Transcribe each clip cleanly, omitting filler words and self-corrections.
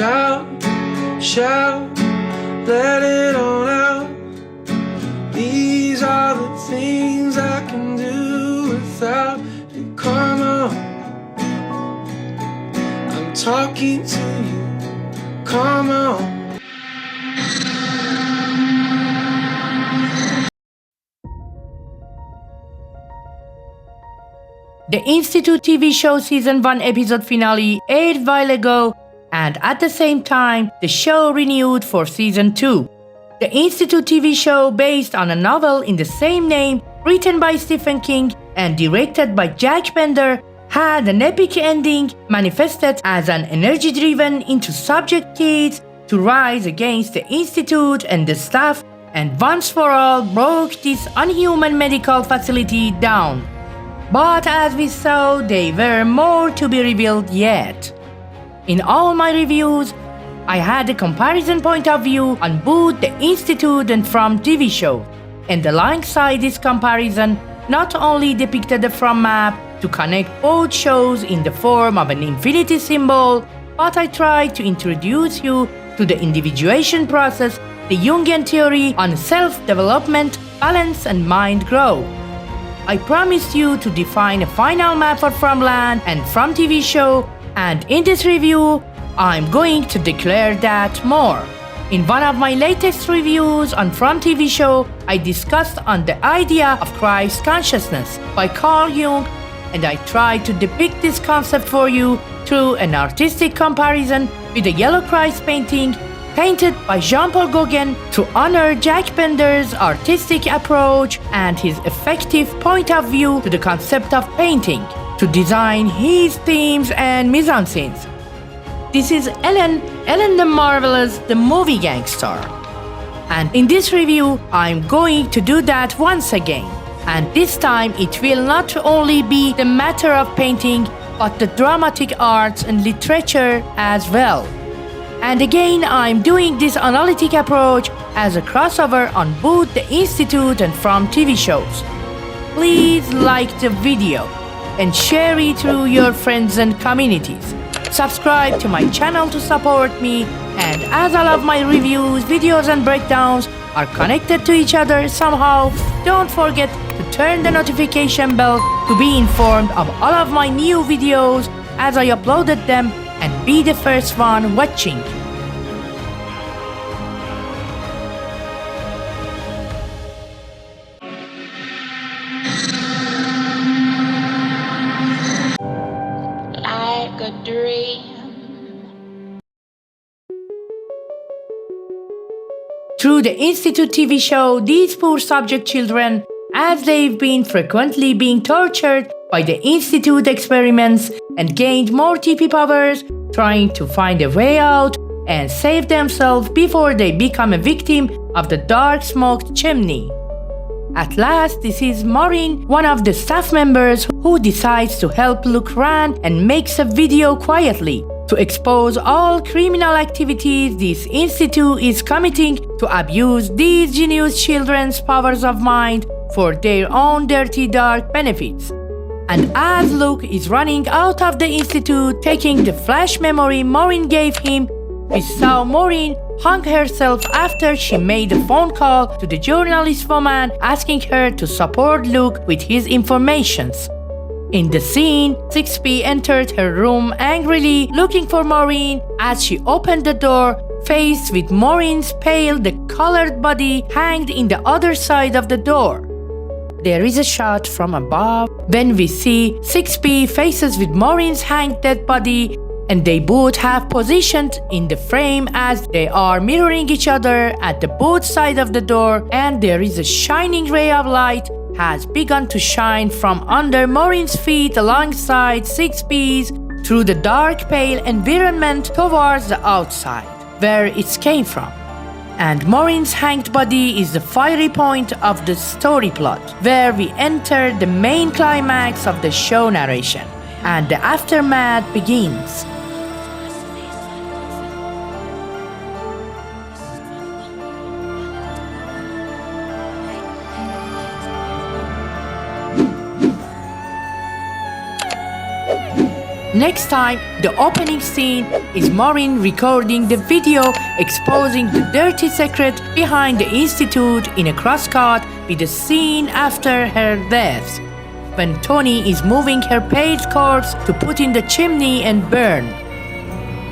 shout, shout, let it all out. These are the things I can do without you. Come on, I'm talking to you. Come on. The Institute TV show Season 1 episode finale aired a while ago, and at the same time, the show renewed for Season 2. The Institute TV show, based on a novel in the same name, written by Stephen King and directed by Jack Bender, had an epic ending manifested as an energy-driven into subject kids to rise against the Institute and the staff, and once for all broke this unhuman medical facility down. But as we saw, there were more to be revealed yet. In all my reviews, I had a comparison point of view on both the Institute and From TV show, and alongside this comparison, not only depicted the From map to connect both shows in the form of an infinity symbol, but I tried to introduce you to the individuation process, the Jungian theory on self-development, balance and mind growth. I promised you to define a final map for From Land and From TV show, and in this review, I'm going to declare that more. In one of my latest reviews on From TV show, I discussed on the idea of Christ consciousness by Carl Jung, and I tried to depict this concept for you through an artistic comparison with a yellow Christ painting painted by Jean-Paul Gauguin to honor Jack Bender's artistic approach and his effective point of view to the concept of painting, to design his themes and mise-en-scenes. This is Ellen the Marvelous, the movie Gangstar. And in this review, I'm going to do that once again. And this time it will not only be the matter of painting, but the dramatic arts and literature as well. And again, I'm doing this analytic approach as a crossover on both the Institute and From TV shows. Please like the video and share it through your friends and communities. Subscribe to my channel to support me, and as all of my reviews, videos and breakdowns are connected to each other somehow, don't forget to turn the notification bell to be informed of all of my new videos as I uploaded them, and be the first one watching. Like a dream. Through the Institute TV show, these poor subject children, as they've been frequently being tortured by the Institute experiments and gained more TP powers, trying to find a way out and save themselves before they become a victim of the dark smoked chimney. At last, this is Maureen, one of the staff members, who decides to help look around and makes a video quietly to expose all criminal activities this institute is committing to abuse these genius children's powers of mind for their own dirty dark benefits. And as Luke is running out of the institute, taking the flash memory Maureen gave him, we saw Maureen hung herself after she made a phone call to the journalist woman asking her to support Luke with his informations. In the scene, 6P entered her room angrily looking for Maureen. As she opened the door, faced with Maureen's pale, colored body hanged in the other side of the door. There is a shot from above when we see 6P faces with Maureen's hanged dead body, and they both have positioned in the frame as they are mirroring each other at the both sides of the door, and there is a shining ray of light has begun to shine from under Maureen's feet alongside 6P's through the dark pale environment towards the outside, where it came from. And Maureen's hanged body is the fiery point of the story plot, where we enter the main climax of the show narration, and the aftermath begins. Next time, the opening scene is Maureen recording the video exposing the dirty secret behind the institute in a crosscut with the scene after her death, when Tony is moving her paid corpse to put in the chimney and burn.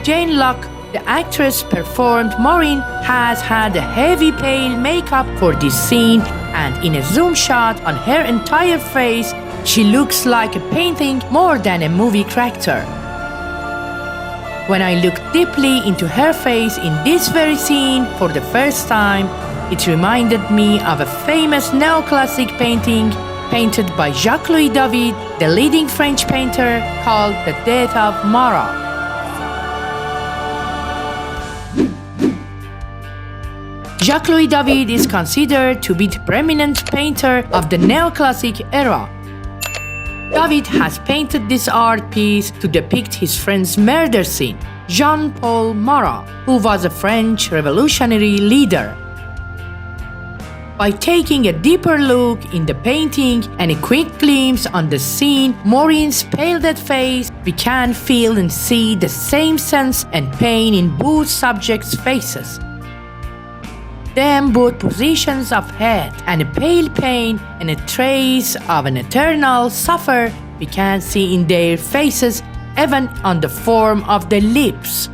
Jane Locke, the actress performed Maureen, has had a heavy pale makeup for this scene, and in a zoom shot on her entire face, she looks like a painting more than a movie character. When I looked deeply into her face in this very scene for the first time, it reminded me of a famous neoclassic painting painted by Jacques-Louis David, the leading French painter, called The Death of Marat. Jacques-Louis David is considered to be the preeminent painter of the neoclassic era. David has painted this art piece to depict his friend's murder scene, Jean-Paul Marat, who was a French revolutionary leader. By taking a deeper look in the painting and a quick glimpse on the scene, Maureen's pale dead face, we can feel and see the same sense and pain in both subjects' faces. Them both positions of head and a pale pain and a trace of an eternal suffer we can see in their faces, even on the form of the lips.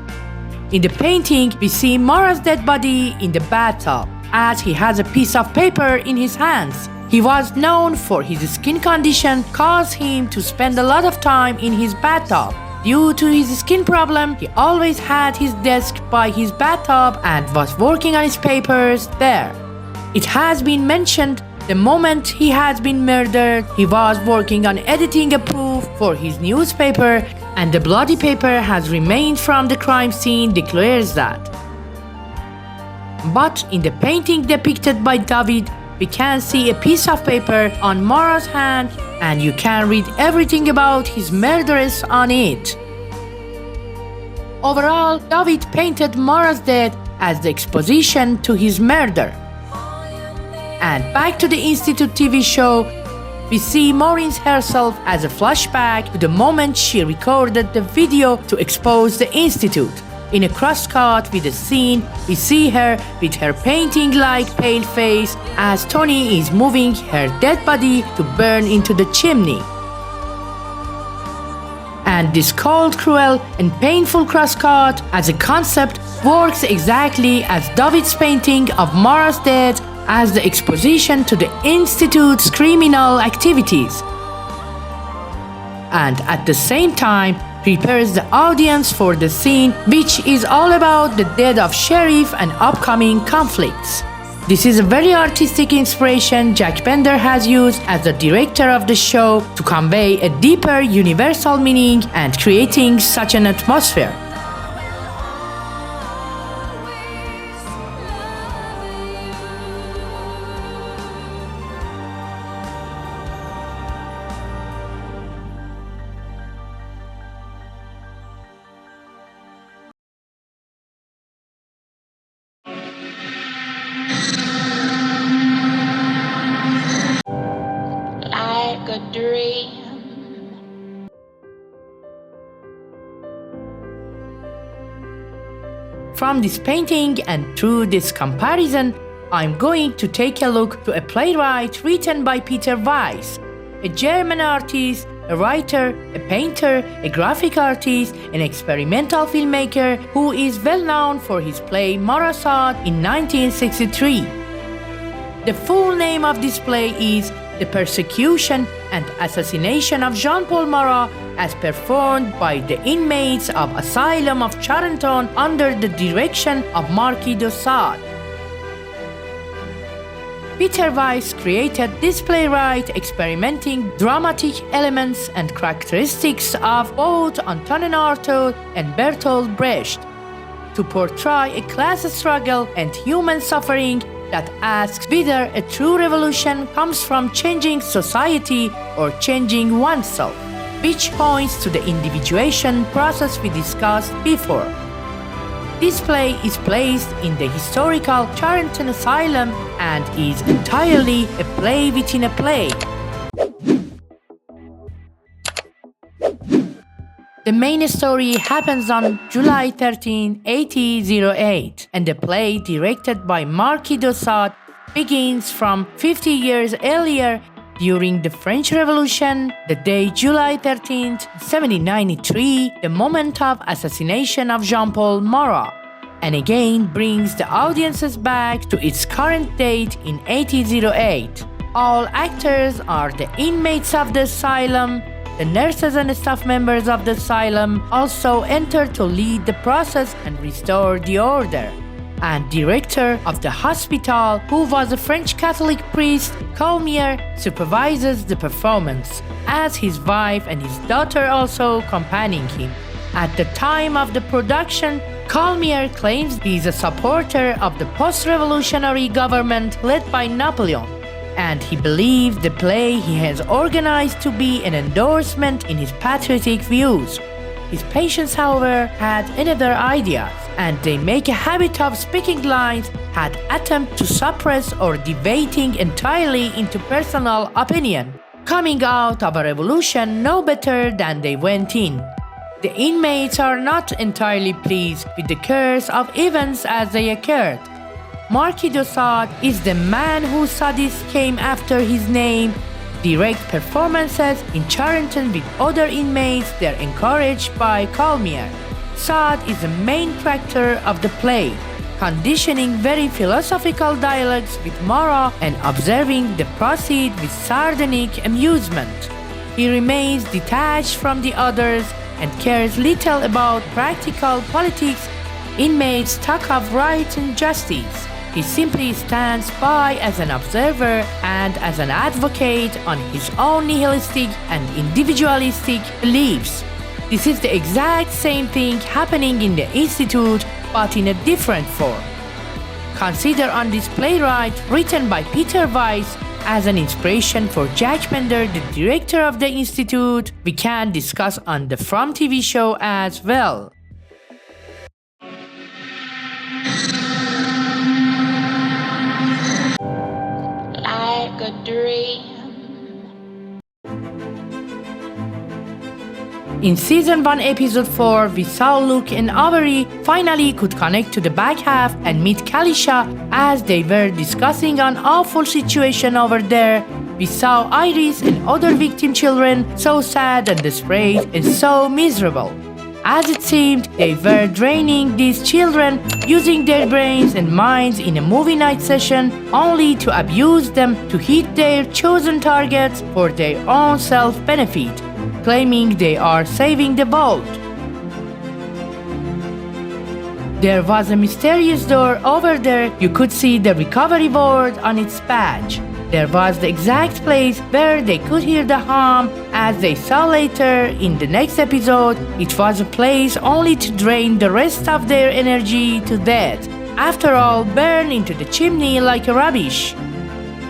In the painting, we see Marat's dead body in the bathtub, as he has a piece of paper in his hands. He was known for his skin condition, caused him to spend a lot of time in his bathtub. Due to his skin problem, he always had his desk by his bathtub and was working on his papers there. It has been mentioned the moment he has been murdered, he was working on editing a proof for his newspaper, and the bloody paper has remained from the crime scene declares that. But in the painting depicted by David, we can see a piece of paper on Marat's hand, and you can read everything about his murderess on it. Overall, David painted Marat's death as the exposition to his murder. And back to the Institute TV show, we see Maureen herself as a flashback to the moment she recorded the video to expose the Institute. In a crosscut with the scene, we see her with her painting-like pale face as Tony is moving her dead body to burn into the chimney. And this cold, cruel, and painful crosscut as a concept works exactly as David's painting of Marat's death as the exposition to the Institute's criminal activities. And at the same time, prepares the audience for the scene, which is all about the death of sheriff and upcoming conflicts. This is a very artistic inspiration Jack Bender has used as the director of the show to convey a deeper universal meaning and creating such an atmosphere. A dream. From this painting and through this comparison, I'm going to take a look to a playwright written by Peter Weiss, a German artist, a writer, a painter, a graphic artist, an experimental filmmaker who is well known for his play Marat in 1963. The full name of this play is The Persecution and Assassination of Jean-Paul Marat, as performed by the inmates of Asylum of Charenton under the direction of Marquis de Sade. Peter Weiss created this playwright experimenting dramatic elements and characteristics of both Antonin Artaud and Bertolt Brecht to portray a class struggle and human suffering that asks whether a true revolution comes from changing society or changing oneself, which points to the individuation process we discussed before. This play is placed in the historical Charenton Asylum and is entirely a play within a play. The main story happens on July 13, 1808, and the play, directed by Marquis de Sade, begins from 50 years earlier during the French Revolution, the day July 13, 1793, the moment of assassination of Jean-Paul Marat, and again brings the audiences back to its current date in 1808. All actors are the inmates of the asylum. The nurses and staff members of the asylum also enter to lead the process and restore the order. And director of the hospital, who was a French Catholic priest, Calmier, supervises the performance, as his wife and his daughter also accompanying him. At the time of the production, Calmier claims he is a supporter of the post-revolutionary government led by Napoleon, and he believes the play he has organized to be an endorsement in his patriotic views. His patients, however, had another ideas, and they make a habit of speaking lines had attempt to suppress or deviating entirely into personal opinion, coming out of a revolution no better than they went in. The inmates are not entirely pleased with the course of events as they occurred. Marquis de Sade is the man whose sadists came after his name. Direct performances in Charenton with other inmates, they're encouraged by Calmier. Sade is the main character of the play, conditioning very philosophical dialogues with Marat and observing the proceed with sardonic amusement. He remains detached from the others and cares little about practical politics. Inmates talk of right and justice. He simply stands by as an observer and as an advocate on his own nihilistic and individualistic beliefs. This is the exact same thing happening in the Institute, but in a different form. Consider on this playwright, written by Peter Weiss, as an inspiration for Jack Bender, the director of the Institute. We can discuss on the From TV show as well. Like a dream. In Season 1, Episode 4, we saw Luke and Avery finally could connect to the back half and meet Kalisha as they were discussing an awful situation over there. We saw Iris and other victim children so sad and desperate and so miserable. As it seemed, they were draining these children, using their brains and minds in a movie night session only to abuse them to hit their chosen targets for their own self-benefit, claiming they are saving the world. There was a mysterious door over there. You could see the recovery board on its badge. There was the exact place where they could hear the hum. As they saw later in the next episode, it was a place only to drain the rest of their energy to death. After all, burn into the chimney like a rubbish.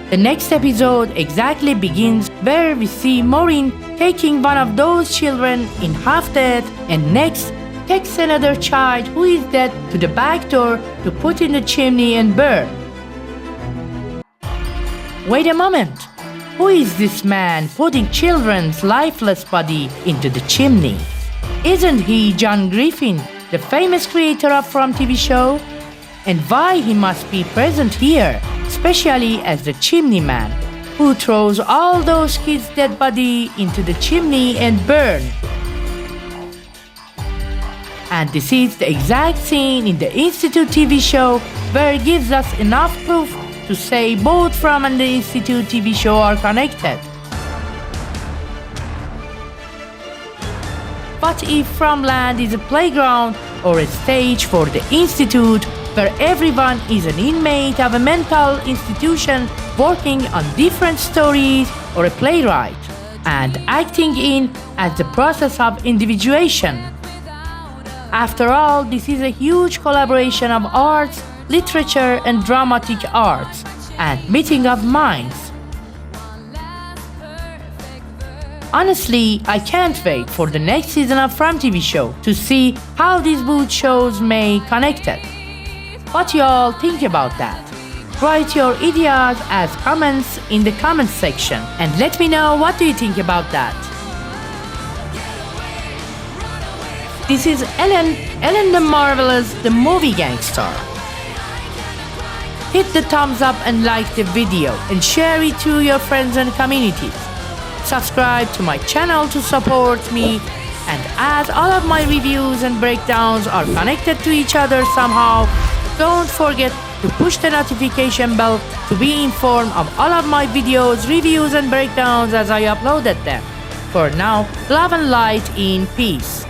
The next episode exactly begins where we see Maureen taking one of those children in half dead, and next takes another child who is dead to the back door to put in the chimney and burn. Wait a moment. Who is this man putting children's lifeless body into the chimney? Isn't he John Griffin, the famous creator of From TV show? And why he must be present here, especially as the Chimney Man, who throws all those kids' dead body into the chimney and burn? And this is the exact scene in the Institute TV show where it gives us enough proof to say both From and the Institute TV show are connected. But if From Land is a playground or a stage for the Institute, where everyone is an inmate of a mental institution working on different stories, or a playwright, and acting in as the process of individuation. After all, this is a huge collaboration of arts, literature and dramatic arts, and meeting of minds. Honestly, I can't wait for the next season of From TV show to see how these both shows may connect it. What y'all think about that? Write your ideas as comments in the comments section and let me know what do you think about that. This is Ellen the Marvelous, the movie Gangstar. Hit the thumbs up and like the video and share it to your friends and communities. Subscribe to my channel to support me, and as all of my reviews and breakdowns are connected to each other somehow, don't forget to push the notification bell to be informed of all of my videos, reviews and breakdowns as I uploaded them. For now, love and light in peace.